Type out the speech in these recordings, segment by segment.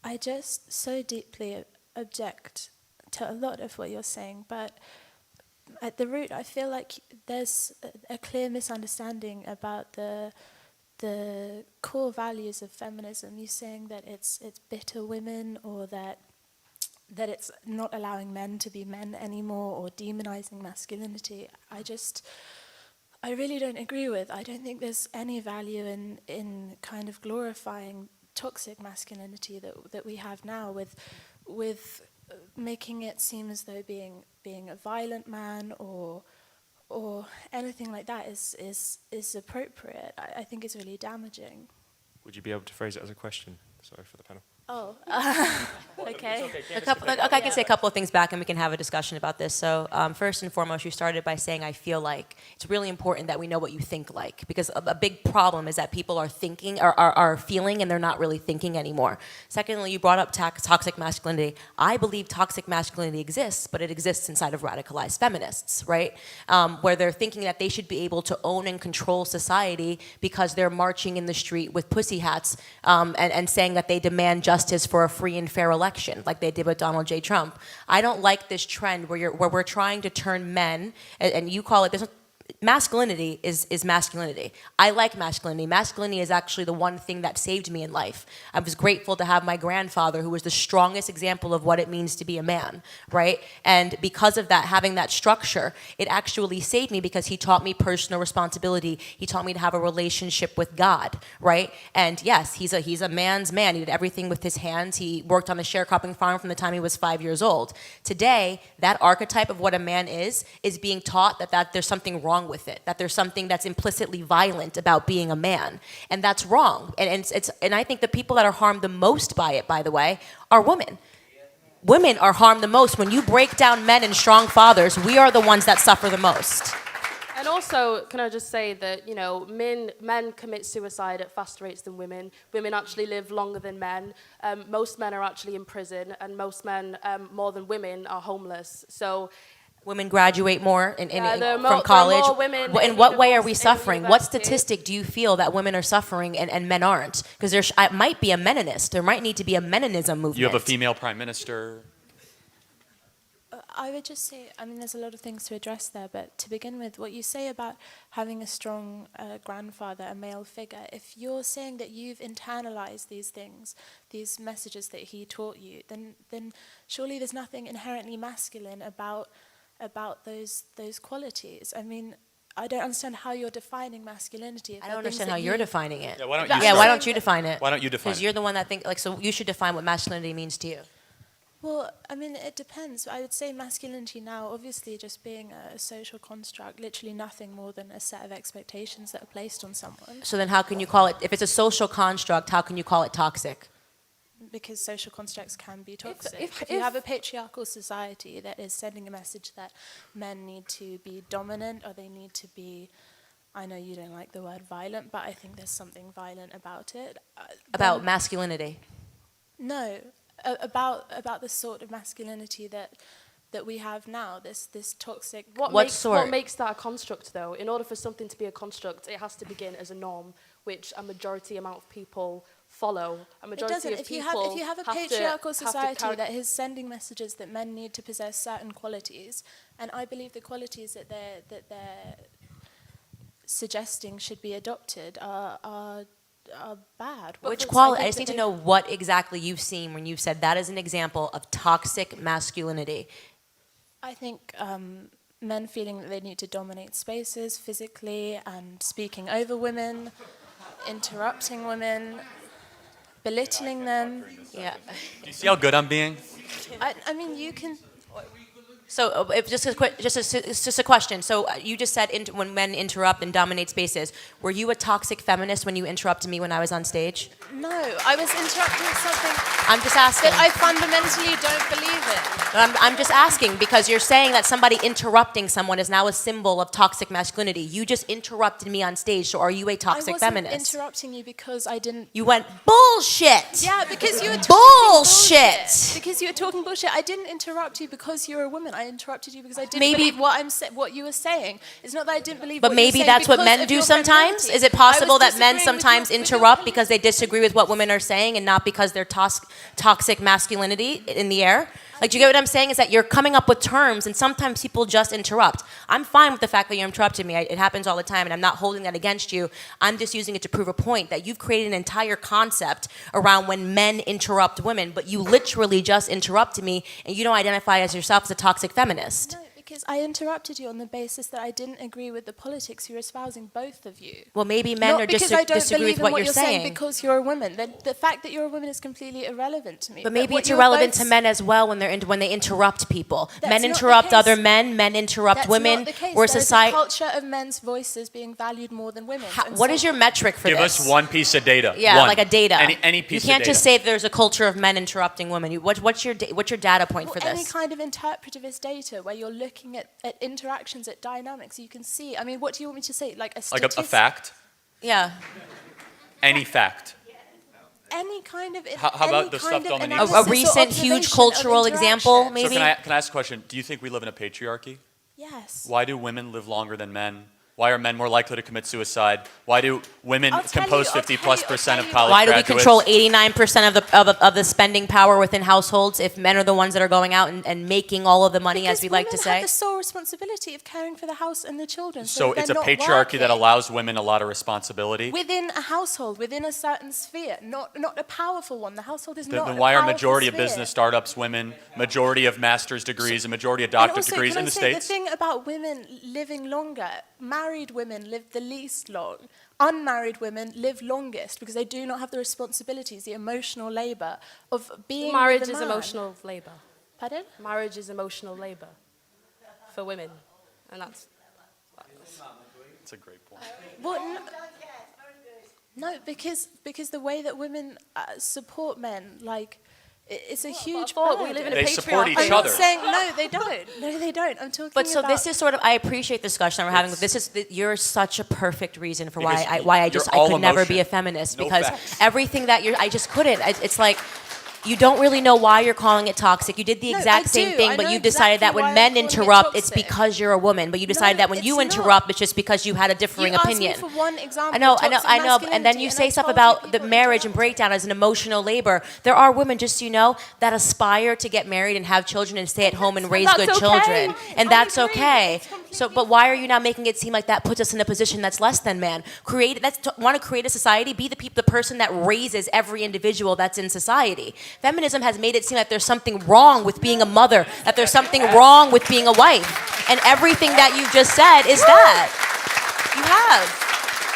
I just so deeply object to a lot of what you're saying, but at the root, I feel like there's a clear misunderstanding about the core values of feminism. You're saying that it's bitter women, or that it's not allowing men to be men anymore, or demonizing masculinity. I really don't agree with. I don't think there's any value in kind of glorifying toxic masculinity that we have now, with making it seem as though being a violent man or anything like that is appropriate. I think it's really damaging. Would you be able to phrase it as a question? Sorry for the panel. Oh, okay. I can say a couple of things back and we can have a discussion about this. So first and foremost, you started by saying, I feel like. It's really important that we know what you think like, because a big problem is that people are thinking, are feeling, and they're not really thinking anymore. Secondly, you brought up toxic masculinity. I believe toxic masculinity exists, but it exists inside of radicalized feminists, right? Where they're thinking that they should be able to own and control society because they're marching in the street with pussy hats and saying that they demand justice for a free and fair election, like they did with Donald J. Trump. I don't like this trend where we're trying to turn men, and you call it, masculinity is masculinity. I like masculinity. Masculinity is actually the one thing that saved me in life. I was grateful to have my grandfather, who was the strongest example of what it means to be a man, right? And because of that, having that structure, it actually saved me because he taught me personal responsibility. He taught me to have a relationship with God, right? And yes, he's a man's man. He did everything with his hands. He worked on a sharecropping farm from the time he was 5 years old. Today, that archetype of what a man is being taught that there's something wrong with it, that there's something that's implicitly violent about being a man, and that's wrong. And I think the people that are harmed the most by it, by the way, are women. Women are harmed the most. When you break down men and strong fathers, we are the ones that suffer the most. And also, can I just say that, you know, men commit suicide at faster rates than women. Women actually live longer than men. Most men are actually in prison, and most men, more than women, are homeless. So women graduate more from college. In what way are we suffering? What statistic do you feel that women are suffering and men aren't? Because there might be a meninist. There might need to be a meninism movement. You have a female prime minister. I would just say, I mean, there's a lot of things to address there, but to begin with, what you say about having a strong grandfather, a male figure, if you're saying that you've internalized these things, these messages that he taught you, then surely there's nothing inherently masculine about those qualities. I mean, I don't understand how you're defining masculinity. I don't understand how you're defining it. Yeah, why don't you define it? Why don't you define it? Because you're the one that so you should define what masculinity means to you. Well, I mean, it depends. I would say masculinity now, obviously just being a social construct, literally nothing more than a set of expectations that are placed on someone. So then how can you call it, if it's a social construct, how can you call it toxic? Because social constructs can be toxic. If you have a patriarchal society that is sending a message that men need to be dominant, or they need to be, I know you don't like the word violent, but I think there's something violent about it. About masculinity? No, about the sort of masculinity that we have now, this toxic. What makes that a construct, though? In order for something to be a construct, it has to begin as a norm, which a majority amount of people follow. A majority it doesn't. Of if people you have a patriarchal society that is sending messages that men need to possess certain qualities, and I believe the qualities that they're suggesting should be adopted are bad. Which quality? I just need to know what exactly you've seen when you've said that is an example of toxic masculinity. I think men feeling that they need to dominate spaces physically and speaking over women, interrupting women, belittling them. Yeah. Do you see how good I'm being? I mean, you can. So, just a question. So, you just said when men interrupt and dominate spaces. Were you a toxic feminist when you interrupted me when I was on stage? No, I was interrupting something. I'm just asking. But I fundamentally don't believe it. I'm just asking because you're saying that somebody interrupting someone is now a symbol of toxic masculinity. You just interrupted me on stage, so are you a toxic feminist? I wasn't interrupting you because I didn't. You went bullshit. Yeah, because you were talking bullshit. because you're talking bullshit. I didn't interrupt you because you're a woman. I interrupted you because I didn't Maybe- believe what you were saying. It's not that I didn't believe But what you were maybe saying that's what because men of do your sometimes. femininity. Is it I possible was that men disagreeing with sometimes your interrupt because they disagree with what women are saying and not because they're toxic masculinity in the air? Like, do you get what I'm saying? Is that you're coming up with terms and sometimes people just interrupt. I'm fine with the fact that you interrupted me. It happens all the time and I'm not holding that against you. I'm just using it to prove a point that you've created an entire concept around when men interrupt women, but you literally just interrupted me and you don't identify as yourself as a toxic feminist. No, because I interrupted you on the basis that I didn't agree with the politics you're espousing, both of you. Well, maybe men Not are because I don't disagree believe with in what you're saying. because you're a woman. The fact that you're a woman is completely irrelevant to me. But maybe what it's you're irrelevant both to men as well when they interrupt people. That's Men not the interrupt case. other men. Men interrupt That's women. not the case. We're There is society. a culture of men's voices being valued more than women's. What is your metric for Give this? us one piece of data. Yeah, One. like a data. Any piece You can't of data. just say there's a culture of men interrupting women. What's your data point for Any this? kind of interpretivist data where you're looking at interactions, at dynamics, you can see. I mean, what do you want me to say? Like a Like a statistic? fact? Yeah. Any fact. Any kind of How about the stuff Dominique said? A recent huge cultural example, maybe? So can I ask a question? Do you think we live in a patriarchy? Yes. Why do women live longer than men? Why are men more likely to commit suicide? Why do women I'll tell compose you- 50+% of I'll college Why do we graduates? control 89% of the spending power within households if men are the ones that are going out and making all of the money, as we like to Because say? women have the sole responsibility of caring for the house and the children. So they're it's a not patriarchy that working. allows women a lot of responsibility. Within a household, within a certain sphere, not a powerful one. The household is not Then a why are powerful majority of sphere. business startups women, majority of master's degrees, and majority of And doctorate also, degrees can in I the say, States? the thing about women living longer, married women live the least long. Unmarried women live longest because they do not have the responsibilities, the emotional labor of being Marriage with a is man. emotional labor. Pardon? Marriage is emotional labor for women, and that's That's a great point. Well, no, because the way that women support men, like, it's a huge thought we burden. live in a They support patriarchy. each I'm other. not saying no, they don't. No, they don't. I'm talking But so about. this is sort of, I appreciate the discussion that we're having. You're such a perfect reason for Because why I you're just I all could never be a emotion. feminist No because facts. everything that I just couldn't. It's like you don't really know why you're calling it toxic. You did the No, exact I same do. thing, I but know you decided that exactly when why I'm men calling it interrupt, it's toxic. because you're a woman. But you decided No, that when you it's interrupt, not. it's just because you had a differing You asked opinion. me for one example. I know, of I know, toxic I know. And then masculinity, you and say I stuff told about the people marriage and interrupt. breakdown as an emotional labor. There are women, just so you know, that aspire to get married and have children and stay at home and raise that's good okay. children. And I that's agree. okay. It's completely So, but why are you now making it seem like that puts us in a position that's less than man? Want to create a society? Be the person that raises every individual that's in society. Feminism has made it seem like there's something wrong with being a mother, that there's something wrong with being a wife. And everything that you just said is that. You have.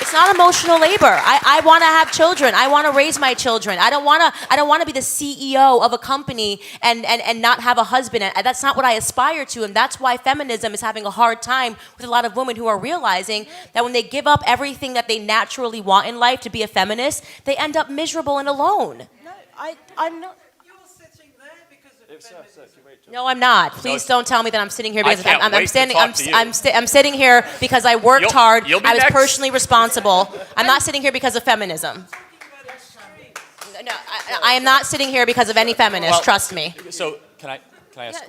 It's not emotional labor. I want to have children. I want to raise my children. I don't want to be the CEO of a company and not have a husband. And that's not what I aspire to. And that's why feminism is having a hard time with a lot of women who are realizing that when they give up everything that they naturally want in life to be a feminist, they end up miserable and alone. No, I'm not. You're sitting there because of feminism. No, I'm not. Please don't tell me that I'm sitting here I because can't I'm wait to standing. talk to you. I'm sitting here because I worked You'll- hard. you'll be I was next. personally responsible. I'm not sitting here because of feminism. No, I am not sitting here because of any feminist. Well, trust me. So can I ask?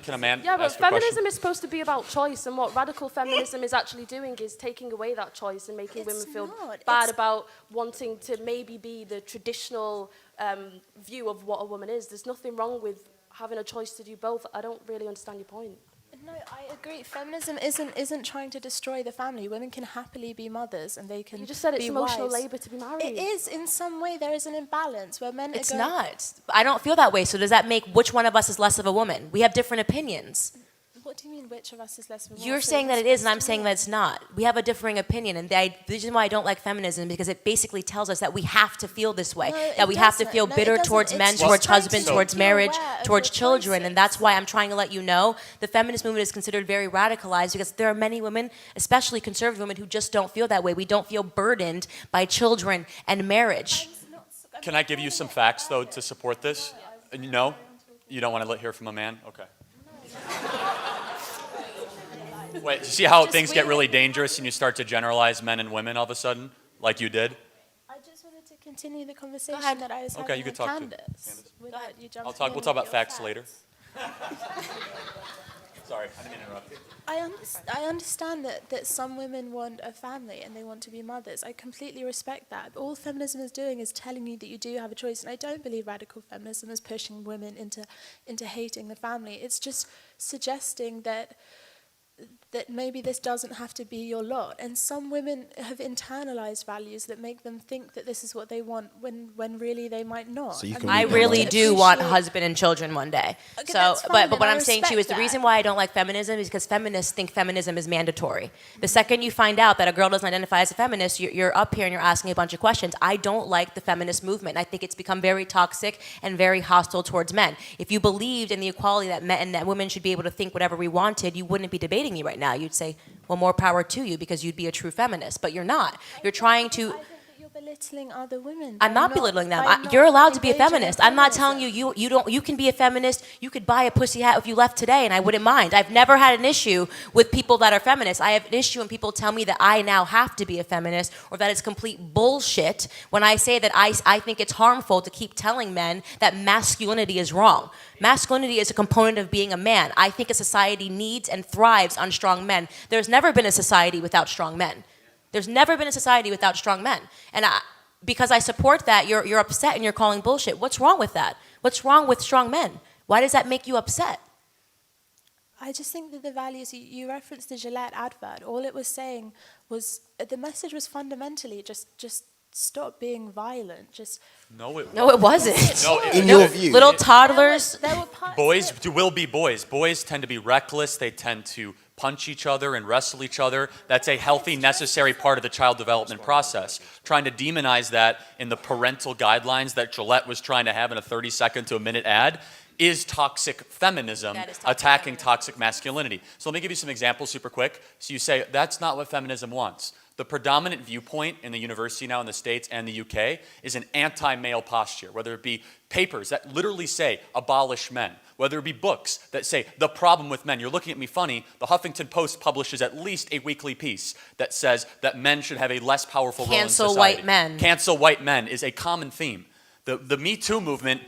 Can a man Yeah, but ask a question? feminism is supposed to be about choice, and what radical feminism is actually doing is taking away that choice and making It's women feel not. bad It's- about wanting to maybe be the traditional view of what a woman is. There's nothing wrong with having a choice to do both. I don't really understand your point. No, I agree. Feminism isn't trying to destroy the family. Women can happily be mothers, and they can. You just said it's be emotional wives. labor to be married. It is in some way. There is an imbalance where men. It's are going, not. I don't feel that way. So does that make which one of us is less of a woman? We have different opinions. What do you mean? Which of us is less? You're saying that it is, and I'm saying that it's not. We have a differing opinion, and the reason why I don't like feminism because it basically tells us that we have to feel this way, No, that it we have to doesn't. feel No, it bitter doesn't. towards It's men, just towards trying to husbands, make towards you marriage, aware of towards your children, and choices. that's why I'm trying to let you know the feminist movement is considered very radicalized because there are many women, especially conservative women, who just don't feel that way. We don't feel burdened by children and marriage. Can I give you some facts though to support this? No, you don't want to hear from a man. Okay. Wait, you see how Just things get weird. really dangerous and you start to generalize men and women all of a sudden, like you did? I just wanted to continue the conversation ahead. that I was Okay, having you could with talk to Candace, Candace. without you jumping We'll in talk with about your facts later. Sorry, I didn't mean to interrupt you. I understand that some women want a family and they want to be mothers. I completely respect that. But all feminism is doing is telling you that you do have a choice. And I don't believe radical feminism is pushing women into hating the family. It's just suggesting that maybe this doesn't have to be your lot. And some women have internalized values that make them think that this is what they want when really they might not. So you can I read really minds. do want a husband and children one day. Okay, So, that's fine, but and what I I'm saying to you is respect the reason that. why I don't like feminism is because feminists think feminism is mandatory. The second you find out that a girl doesn't identify as a feminist, you're up here and you're asking a bunch of questions. I don't like the feminist movement. I think it's become very toxic and very hostile towards men. If you believed in the equality that men and that women should be able to think whatever we wanted, you wouldn't be debating me right now. You'd say, well, more power to you because you'd be a true feminist. But you're not. You're trying to... I think that you're belittling other women. I'm by not belittling them. by not You're allowed to be a engaging in feminist. I'm not feminism. telling you you can be a feminist. You could buy a pussy hat if you left today, and I wouldn't mind. I've never had an issue with people that are feminists. I have an issue when people tell me that I now have to be a feminist or that it's complete bullshit when I say that I think it's harmful to keep telling men that masculinity is wrong. Masculinity is a component of being a man. I think a society needs and thrives on strong men. There's never been a society without strong men. There's never been a society without strong men. And because I support that, you're upset and you're calling bullshit. What's wrong with that? What's wrong with strong men? Why does that make you upset? I just think that the values, you referenced the Gillette advert, all it was saying was, the message was fundamentally just stop being violent, just... No, it No, it wasn't. No, In your view. Little toddlers. There were parts Boys that- will be boys. Boys tend to be reckless. They tend to punch each other and wrestle each other. That's a healthy, necessary part of the child development process. Trying to demonize that in the parental guidelines that Gillette was trying to have in a 30-second to a minute ad is toxic feminism, That is toxic attacking feminism. toxic masculinity. So let me give you some examples super quick. So you say, that's not what feminism wants. The predominant viewpoint in the university now in the States and the UK is an anti-male posture, whether it be papers that literally say abolish men, whether it be books that say the problem with men. You're looking at me funny. The Huffington Post publishes at least a weekly piece that says that men should have a less powerful role in Cancel society. white men. Cancel white men is a common theme. The Me Too movement.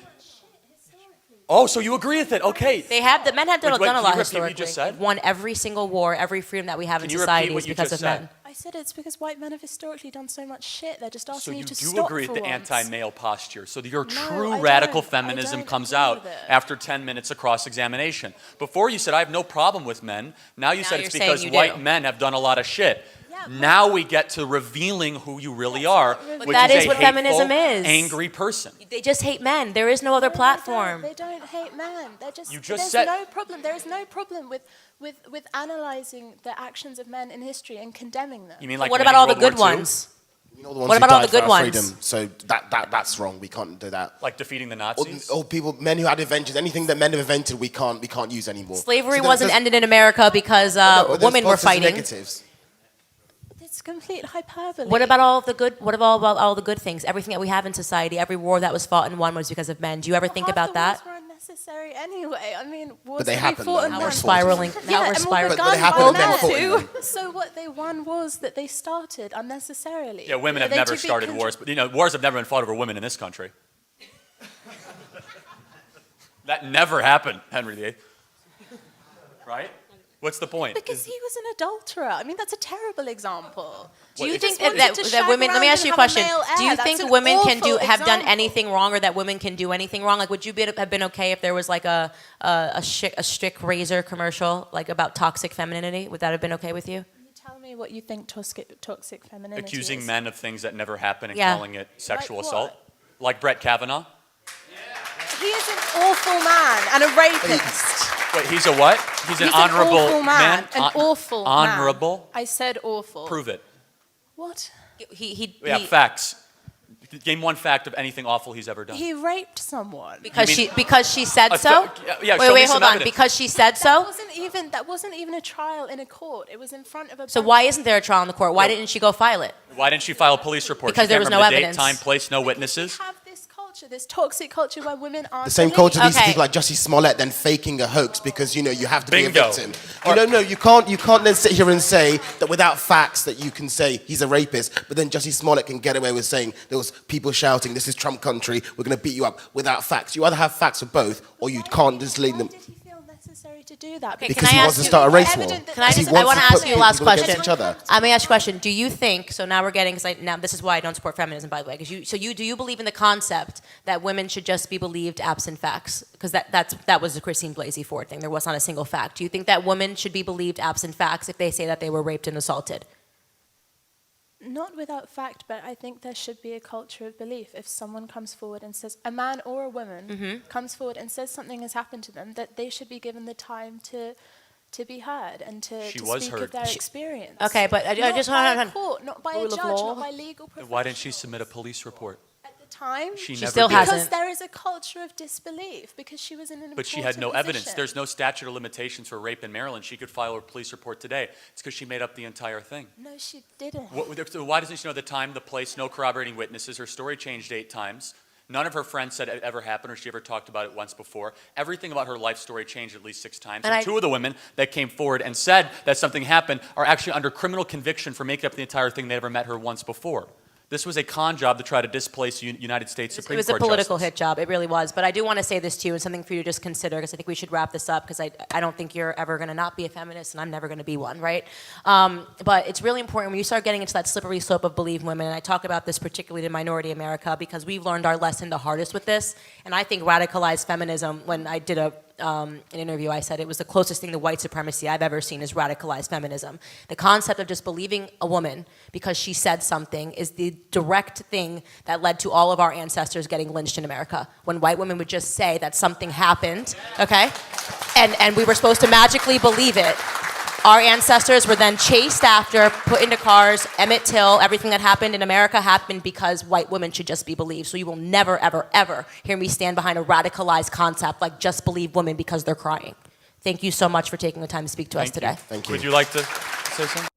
Oh, so you agree with it? Okay. The men have done Wait, a can lot you repeat what you historically. just said? They've won every single war, every freedom that we have in Can you society repeat what is you because just of said? men. I said it's because white men have historically done so much shit, they're just So asking you you to do stop agree for with the once. anti-male posture. So your No, true I radical don't. I feminism don't comes agree out with it. after 10 minutes of cross-examination. Before you said, I have no problem with men. Now you Now said you're it's saying because you white do. men have done a lot of shit. Yeah, but- Now we get to revealing who you really are, But which that is is a what hateful, feminism is. angry person. They just hate men. There is no other No, platform. They don't hate men. They're just, You just there's said- no problem. There is no problem with analysing the actions of men in history and condemning them. You mean like What winning about all the World good War II? ones? You know the ones What who about all died the good for our ones? freedom. So that's wrong. We can't do that. Like defeating the Or, Nazis? or people, men who had inventions, anything that men have invented, we can't use anymore. Slavery So there- wasn't there's- ended in America because no, there's women were positives and fighting. negatives. It's complete hyperbole. What about all the good? What about all the good things? Everything that we have in society, every war that was fought and won was because of men. Do you ever think Half about the that? wars were unnecessary anyway. I mean, wars they that we happened, fought though. and Now Now we're won. spiraling. Yeah, Now we're and spiraling. But they guns happened by and men men. fought in them. So what they won was that they started unnecessarily. Yeah, women have They never took the started contr- wars, but wars have never been fought over women in this country. That never happened, Henry VIII. Right? What's the point? Because he was an adulterer. I mean, that's a terrible example. Do you What, think just wanted that to that shag women? Let me around ask you a and have a question. male Do you heir. That's think an women can awful have done example. anything wrong, or that women can do anything wrong? Like, would you have been okay if there was like a strict razor commercial like about toxic femininity? Would that have been okay with you? Can you tell me what you think toxic femininity Accusing is? men of things that never happen and Yeah. calling it sexual Like what? assault? Like Brett Kavanaugh? He is an awful man and a rapist. Wait, he's a what? He's an honorable awful man. An Hon- awful man. Honorable? I said awful. Prove it. What? Yeah, facts. Name one fact of anything awful he's ever done. He raped someone. because You mean- she said A so. fa- yeah, show me wait, some hold on. evidence. Because she said That so. wasn't even a trial in a court. It was in front of a. So bunch why of- isn't there a trial in the court? Why No. didn't she go file it? Why didn't she file a police report? Because She there can't was no remember the evidence. Date, time, place, no We witnesses. have this culture culture, this toxic culture where women aren't The same believed. culture leads to Okay. people like Jussie Smollett then faking a hoax because, you know, you have to be a Bingo. victim. No, you can't then sit here and say that without facts that you can say he's a rapist, but then Jussie Smollett can get away with saying there was people shouting, this is Trump country, we're going to beat you up without facts. You either have facts for both, or you can't just leave them. Why did he feel necessary to do that? Okay, Because can I he ask wants to you- start a race war. Evident that Can I Because he just, I wants want to to ask put you a last people against question. each other. I'm gonna ask you a question. Do you think, so now we're getting, because now this is why I don't support feminism, by the way, because do you believe in the concept that women should just be believed absent facts? Because that was the Christine Blasey Ford thing. There was not a single fact. Do you think that women should be believed absent facts if they say that they were raped and assaulted? Not without fact, but I think there should be a culture of belief. If someone comes forward and says, a man or a woman comes forward and says something has happened to them, that they should be given the time to be heard and to She was speak heard. of their experience. Okay, but I not just by hold a on. court, not by a Rule of judge, law. not by legal professionals. Why didn't she submit a police report? At the time, She She never still did. hasn't. because there is a culture of disbelief, because she was in an But she had no important evidence. position. There's no statute of limitations for rape in Maryland. She could file a police report today. It's because she made up the entire thing. No, she didn't. So why doesn't she know the time, the place, no corroborating witnesses? Her story changed 8 times. None of her friends said it ever happened or she ever talked about it once before. Everything about her life story changed at least 6 times. And 2 of the women that came forward and said that something happened are actually under criminal conviction for making up the entire thing. They never met her once before. This was a con job to try to displace United States It Supreme was a Court political justice. hit job. It really was. But I do want to say this to you, and something for you to just consider, because I think we should wrap this up, because I don't think you're ever going to not be a feminist, and I'm never going to be one, right? But it's really important when you start getting into that slippery slope of believe women, and I talk about this particularly to Minority America, because we've learned our lesson the hardest with this, and I think radicalized feminism, when I did an interview, I said it was the closest thing to white supremacy I've ever seen is radicalized feminism. The concept of just believing a woman because she said something is the direct thing that led to all of our ancestors getting lynched in America. When white women would just say that something happened, okay? And we were supposed to magically believe it. Our ancestors were then chased after, put into cars, Emmett Till, everything that happened in America happened because white women should just be believed. So you will never, ever, ever hear me stand behind a radicalized concept like just believe women because they're crying. Thank you so much for taking the time to speak to us today. Thank you. Would you like to say something?